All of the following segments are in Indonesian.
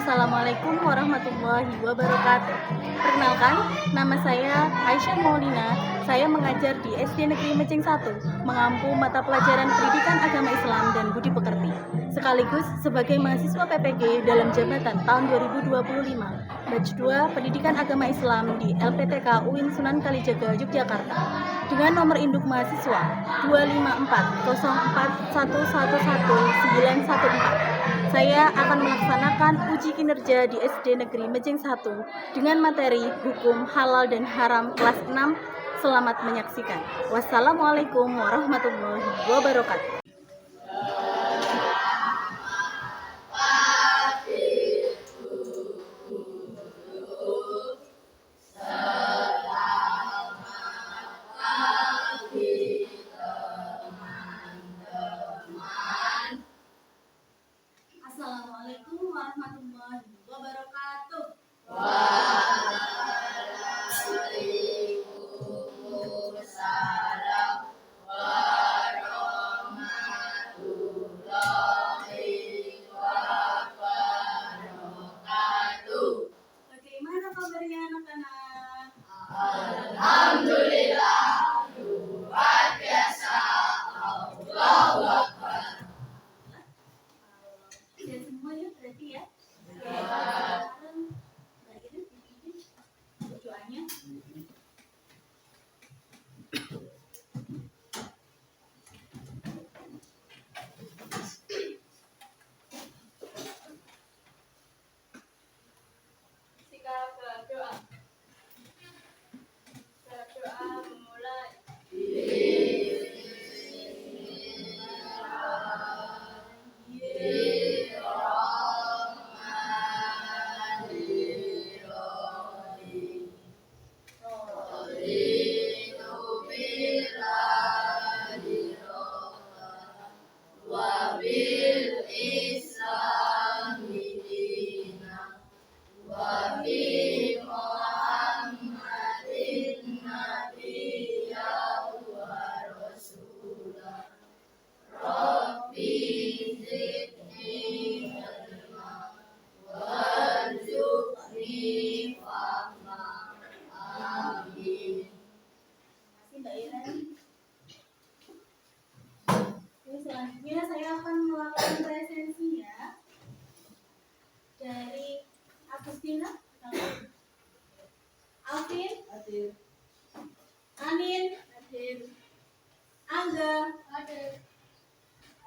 Assalamualaikum warahmatullahi wabarakatuh. Perkenalkan, nama saya Aisyah Maulina. Saya mengajar di SD Negeri Mejeng 1, mengampu mata pelajaran Pendidikan Agama Islam dan Budi Pekerti, sekaligus sebagai mahasiswa PPG dalam jabatan tahun 2025, batch 2 Pendidikan Agama Islam di LPTK UIN Sunan Kalijaga, Yogyakarta, dengan nomor induk mahasiswa 25404111914. Saya akan melaksanakan uji kinerja di SD Negeri Mejeng 1 dengan materi Hukum Halal dan Haram kelas 6. Selamat menyaksikan. Wassalamualaikum warahmatullahi wabarakatuh. Assalamualaikum warahmatullahi wabarakatuh. Waalaikumsalam warahmatullahi wabarakatuh. Bagaimana kabarnya anak-anak? Alhamdulillah, luar biasa. Allahu Akbar. Dan semua ya berarti ya. Sekarang doanya. Sikap berdoa. Berdoa memulai. Wabil Islami dina wa bi Muhammadin nabiyya wa rasulah. Rabbi zidni ilma warzuqni fahma. Amin. Terima kasih Mbak Irani. Oke, selanjutnya saya akan melakukan presensi ya. Dari Agustina, Alvin, Hadir. Anin, Angga,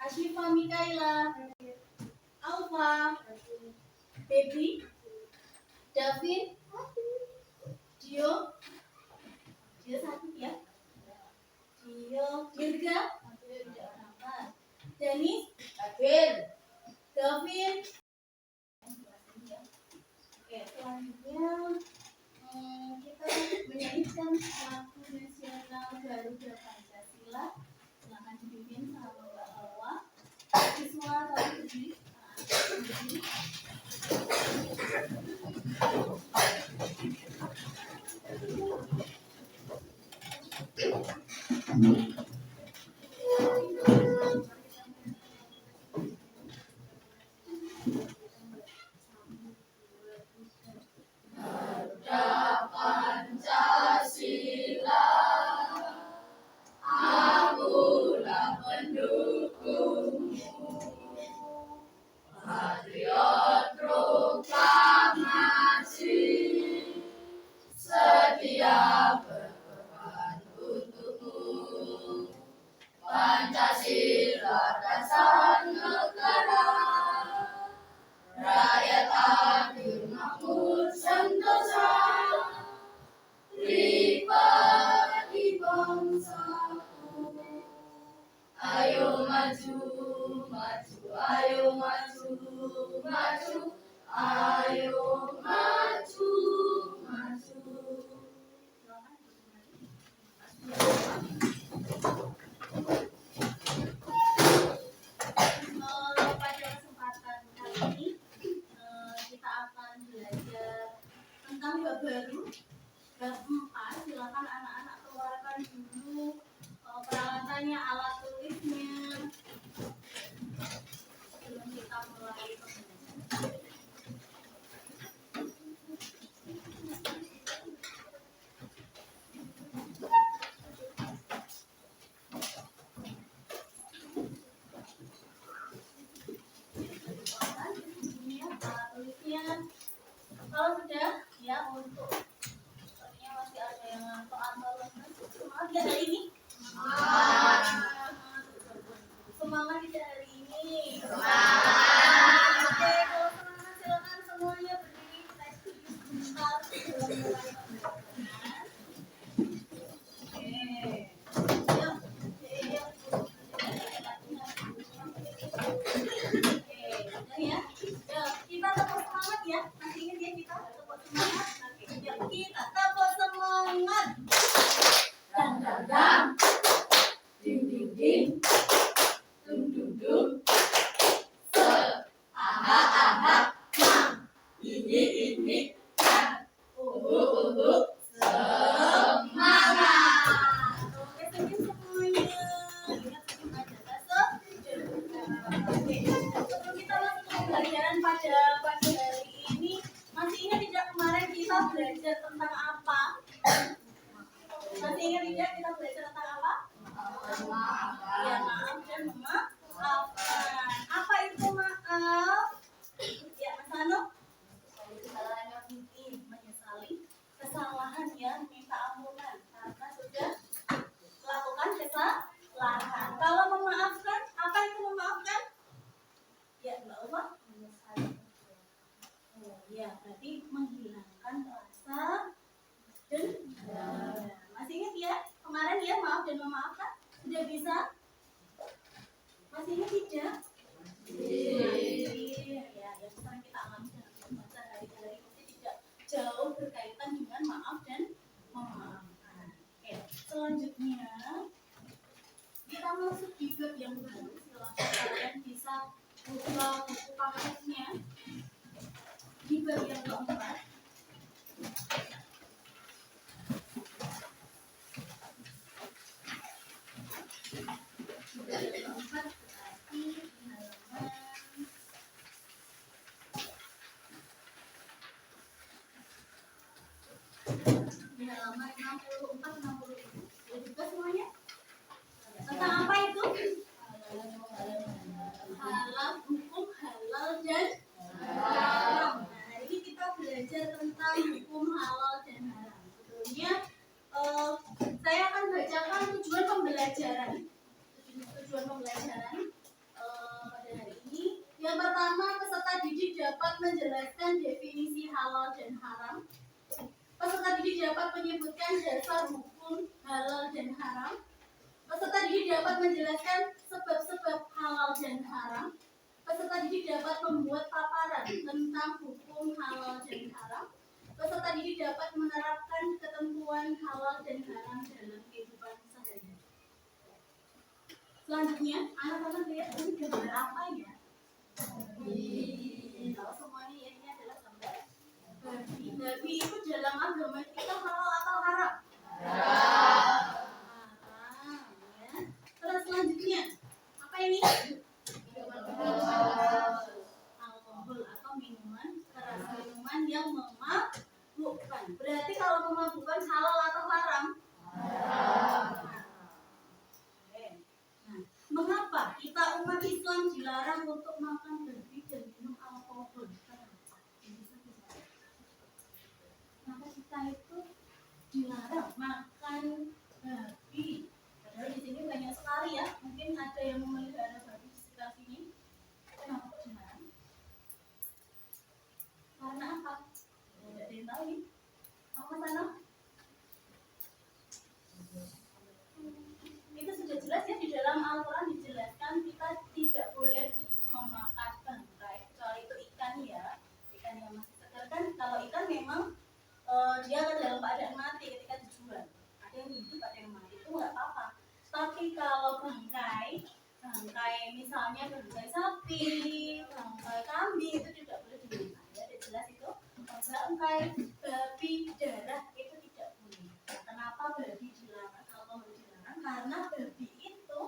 Ashifa Mikaela, Alfa, Baby, David, Dio satu ya, Dio, Dirga, Denis, Gavin. Oke, selanjutnya kita menyanyikan lagu nasional Garuda Pancasila. Silakan dipimpin sama Mbak Hawa. Siswa tolong berdiri. Pancasila, akulah pendukungmu. Patriot proklamasi, setia berkorban untukmu. Pancasila dasar negara, rakyat adil makmur sentosa, pribadi bangsaku. Ayo maju, maju, ayo maju, maju, ayo maju, maju. Pada kesempatan kali ini kita akan belajar tentang bab baru, bab 4. Silakan anak-anak keluarkan dulu peralatannya, alat tulisnya sebelum kita mulai pembelajaran. Kalau sudah, ya untuk sepertinya masih ada yang ngantuk atau lemes. Semangat tidak hari ini? Semangat. Semangat tidak hari ini? Semangat. Oke, kalau semangat silakan semuanya berdiri. Kita istirahat sebentar sebelum mulai pembelajaran. Oke. Yuk. Ya, kita tetap semangat ya. Masih ingat ya kita tetap semangat. Yuk, kita tetap semangat. Dang dang dang, ding ding ding, dung dung dung, se, aha aha, mang, ini, dan, uhu, semangat. Oke, senyum semuanya. Ingat senyum adalah sederhana. Oke, sebelum kita masuk ke pembelajaran pada pagi hari ini, masih ingat tidak kemarin kita belajar tentang apa? Masih ingat tidak kita belajar tentang apa? Ya, maaf dan memaafkan. Apa itu maaf? Ya, Mas Hano? Menyesali kesalahan ya, minta ampunan karena sudah melakukan kesalahan. Kalau memaafkan, apa itu memaafkan? Ya, Mbak Uma? Menyesali. Oh, ya, berarti menghilangkan rasa dendam. Masih ingat ya kemarin ya maaf dan memaafkan? Sudah bisa? Masih ingat tidak? Masih. Ya, yang sering kita alami dalam kehidupan sehari-hari itu tidak jauh berkaitan dengan maaf dan memaafkan. Oke, selanjutnya kita masuk di bab yang baru. Silahkan kalian bisa buka buku paketnya di bab yang keempat. Keempat berarti di halaman 64 65. Sudah dibuka semuanya? Tentang apa itu? Halal, hukum halal dan haram. Nah, hari ini kita belajar tentang hukum halal dan haram. Sebelumnya saya akan bacakan tujuan pembelajaran. Tujuan pembelajaran pada hari ini. Yang pertama, peserta didik dapat menjelaskan definisi halal dan haram. Peserta didik dapat menyebutkan dasar hukum halal dan haram. Peserta didik dapat menjelaskan sebab-sebab halal dan haram. Peserta didik dapat membuat paparan tentang hukum halal dan haram. Peserta didik dapat menerapkan ketentuan halal dan haram dalam kehidupan sehari-hari. Selanjutnya, anak-anak lihat ini gambar apa ya? Kalau semuanya ya, ini adalah gambar babi. Babi itu dalam agama kita halal atau haram? Haram. Ya. Terus selanjutnya, apa ini? Alkohol atau minuman keras, minuman yang memabukkan. Berarti kalau memabukkan halal atau haram? Haram. Mengapa kita umat Islam dilarang untuk makan babi dan minum alkohol? Kenapa kita itu dilarang makan babi? Padahal di sini banyak sekali ya. Mungkin ada yang memelihara babi di sekitar sini. Kenapa dilarang? Karena apa? Tidak ada yang tahu nih. Apa sana? Itu sudah jelas ya di dalam Al-Quran dijelaskan kita tidak boleh memakan bangkai kecuali itu ikan ya, ikan yang masih segar kan. Kalau ikan memang dia akan dalam keadaan mati ketika dijual, ada yang hidup ada yang mati, itu nggak apa-apa. Tapi kalau bangkai misalnya bangkai sapi, bangkai kambing itu tidak boleh dimakan ya, ada jelas itu. Bangkai babi darah itu tidak boleh. Nah, kenapa babi dilarang? Alkohol dilarang karena babi itu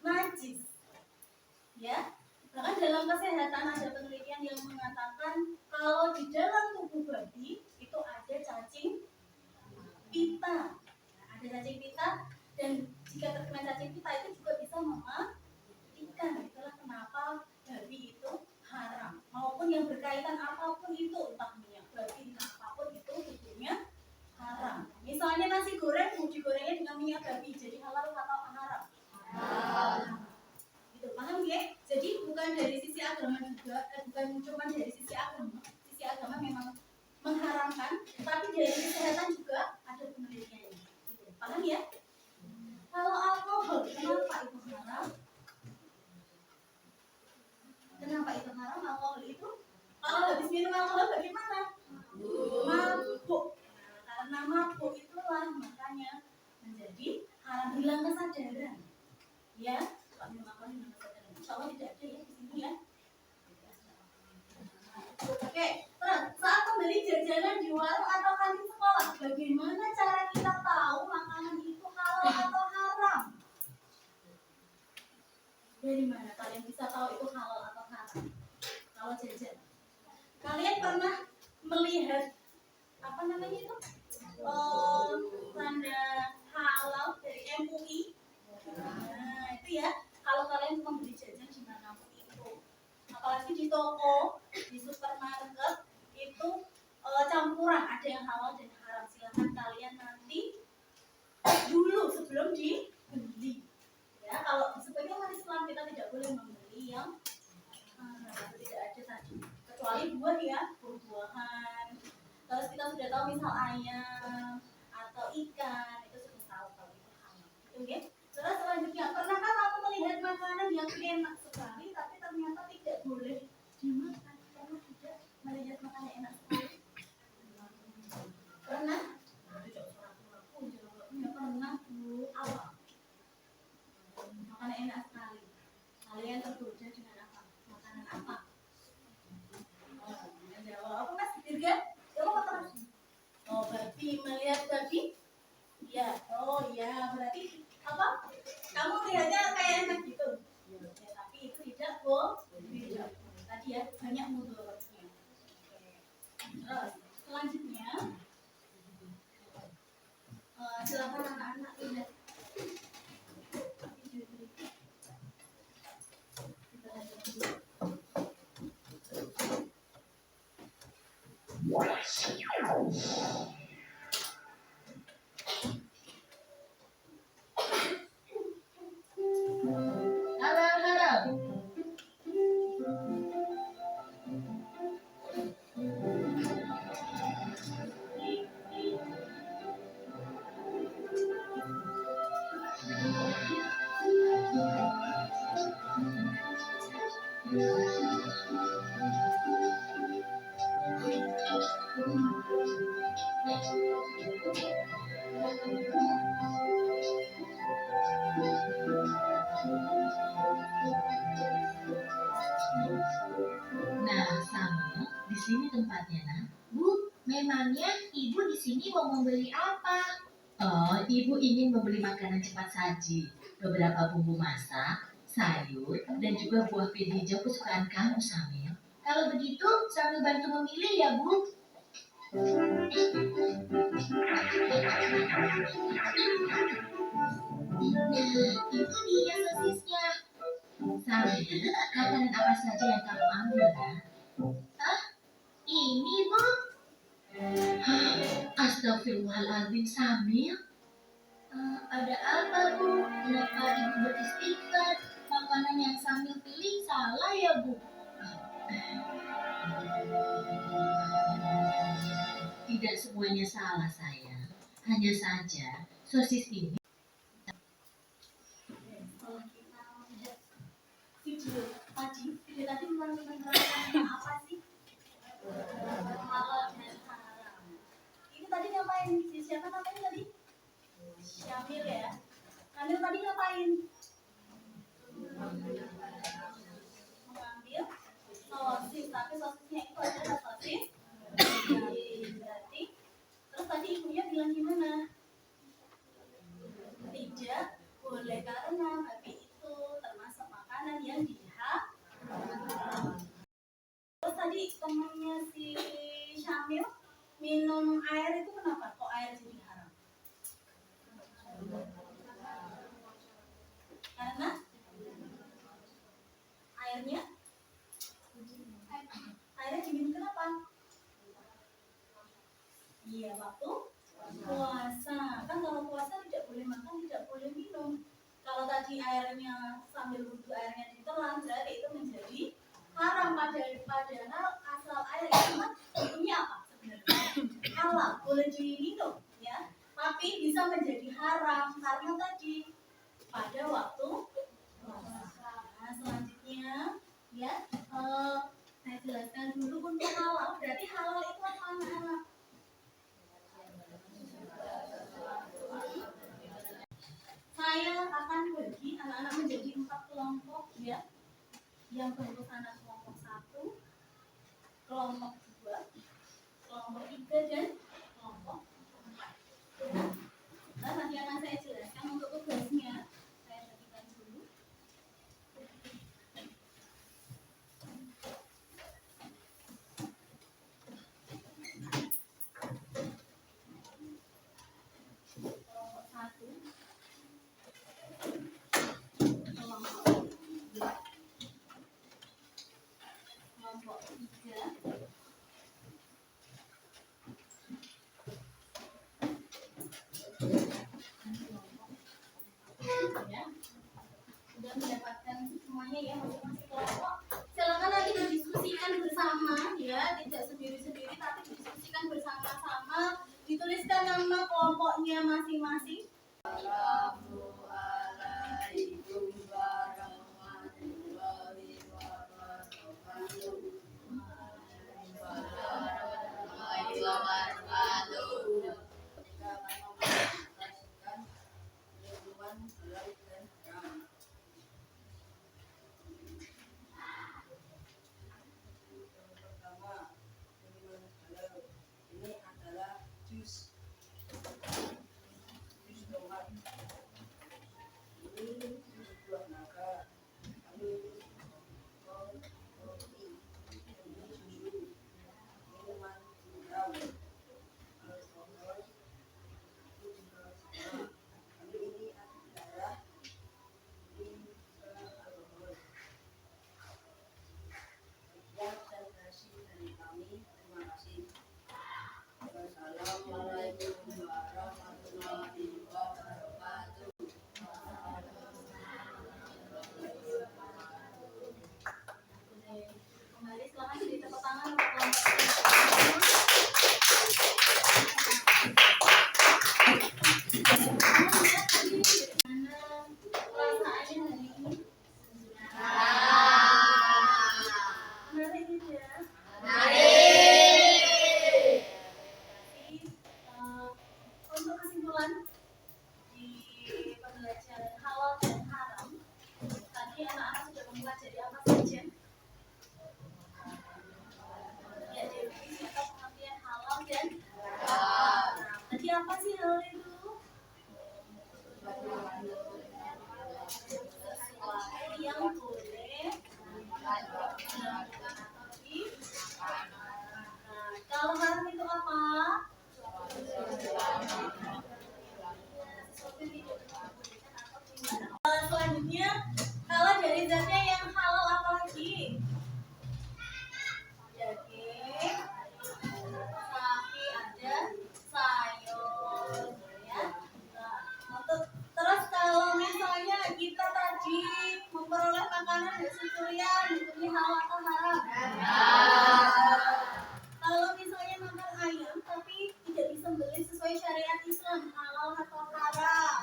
najis ya. Bahkan dalam kesehatan ada penelitian yang mengatakan kalau di dalam tubuh babi itu ada cacing pita. Nah, ada cacing pita dan jika terkena cacing pita itu juga bisa mematikan. Itulah kenapa babi itu haram. Maupun yang berkaitan apapun itu, entah minyak babi Insya Allah tidak ada ya di sini ya. Oke, terus saat membeli jajanan di warung atau kantin sekolah, bagaimana cara kita tahu makanan itu halal atau haram? Dari mana kalian bisa tahu itu halal atau haram? Kalau jajan, kalian pernah melihat apa namanya itu tanda halal dari MUI? Nah itu ya, kalau kalian membeli jajan di manapun itu, apalagi di toko, di supermarket itu campuran, ada yang halal dan haram. Silahkan kalian nanti dulu sebelum dibeli. Ya, kalau sebagai umat Islam kita tidak boleh membeli yang tidak ada tadi, kecuali buah ya, buah-buahan. Terus kita sudah tahu misal ayam atau ikan, itu sudah tahu kalau itu halal. Oke? Okay? Terus selanjutnya, pernahkah kamu melihat makanan yang enak sekali tapi ternyata tidak boleh dimakan? Pernah tidak melihat makanan enak sekali? Pernah? Ya pernah Bu. Awal. Makanan enak sekali. Kalian tergoda dengan apa? Makanan apa? Jawab apa Mas Dirga? Jawab apa Mas? Oh babi, melihat babi? Ya, oh ya, berarti apa? Kamu melihatnya kayak enak gitu. Ya, tapi itu tidak boleh. Tadi ya banyak mudaratnya. Terus selanjutnya, silakan anak-anak lihat. Nah, Samuel, di sini tempatnya, nah. Bu, memangnya ibu di sini mau membeli apa? Oh, ibu ingin membeli makanan cepat saji, beberapa bumbu masak, sayur, dan juga buah pil hijau kesukaan kamu, Samuel. Kalau begitu, Samuel bantu memilih ya, Bu. Itu dia sosisnya. Samuel, makanan apa saja yang kamu ambil, ya? Hah? Ini, Bu? Hah? Astagfirullahaladzim, Samil. Ada apa, Bu? Kenapa Ibu beristighfar? Makanan yang Samil pilih salah ya, Bu? Tidak semuanya salah, sayang. Hanya saja, sosis ini Kalau kita lihat video tadi menerangkan apa sih? Halal dan haram. Ini tadi ngapain? Siapa namanya tadi? Syamil ya. Syamil tadi ngapain? Mengambil sosis, tapi sosisnya itu adalah sosis. Berarti, terus tadi ibunya bilang gimana? Tidak boleh karena babi itu termasuk makanan yang diharamkan. Terus tadi temannya si Syamil minum air itu kenapa? Kok air jadi haram? Karena airnya diminum kenapa? Iya, waktu puasa. Kan kalau puasa tidak boleh makan, tidak boleh minum. Kalau tadi airnya sambil wudhu airnya ditelan, berarti itu menjadi haram. Padahal asal air itu hukumnya apa sebenarnya? Halal, boleh diminum ya. Tapi bisa menjadi haram karena tadi pada waktu puasa. Nah, selanjutnya ya saya jelaskan dulu untuk halal. Berarti halal itu apa anak-anak? Saya akan bagi anak-anak menjadi 4 kelompok ya. yang berurusan kelompok 1, kelompok 2, kelompok 3, dan kelompok 4. Nah, nanti akan saya jelaskan untuk tugasnya. Saya bagikan dulu. Kelompok 1, kelompok 2, kelompok 3, ya. Sudah mendapatkan semuanya ya masing-masing kelompok. Silakan nanti didiskusikan bersama ya, tidak sendiri-sendiri tapi didiskusikan bersama-sama. Dituliskan nama kelompoknya masing-masing. Assalamualaikum warahmatullahi wabarakatuh. Assalamualaikum warahmatullahi wabarakatuh. Kembali silakan beri tepuk tangan untuk kelompok untuk kesimpulan di pembelajaran halal dan haram, tadi anak-anak sudah mempelajari apa saja? Ya, definisi atau pengertian halal dan haram. Tadi apa sih halal itu? Sesuatu yang boleh dilakukan atau kalau haram itu apa? Selanjutnya, kalau dari zatnya yang halal apa lagi? Daging, sapi, ada sayur, ya. Nah, terus kalau misalnya kita tadi memperoleh makanan hasil curian, hukumnya halal atau haram? Kalau misalnya makan ayam tapi tidak disembelih sesuai syariat Islam, halal atau haram?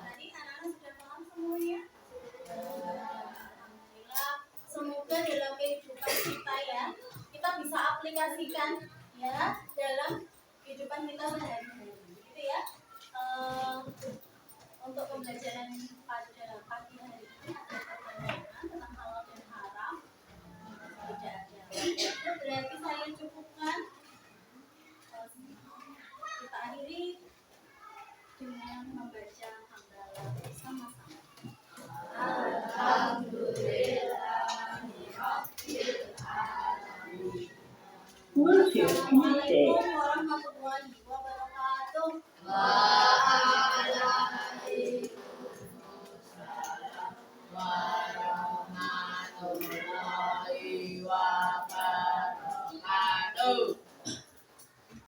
Tadi anak-anak sudah paham semuanya? Alhamdulillah. Semoga dalam kehidupan kita ya, kita bisa aplikasikan ya dalam kehidupan kita sehari-hari. Gitu ya. Untuk pembelajaran pada pagi hari ini ada pertanyaan tentang halal dan haram. Tidak ada. Itu berarti saya cukupkan. Kita akhiri dengan membaca hamdalah bersama-sama. Assalamualaikum warahmatullahi wabarakatuh.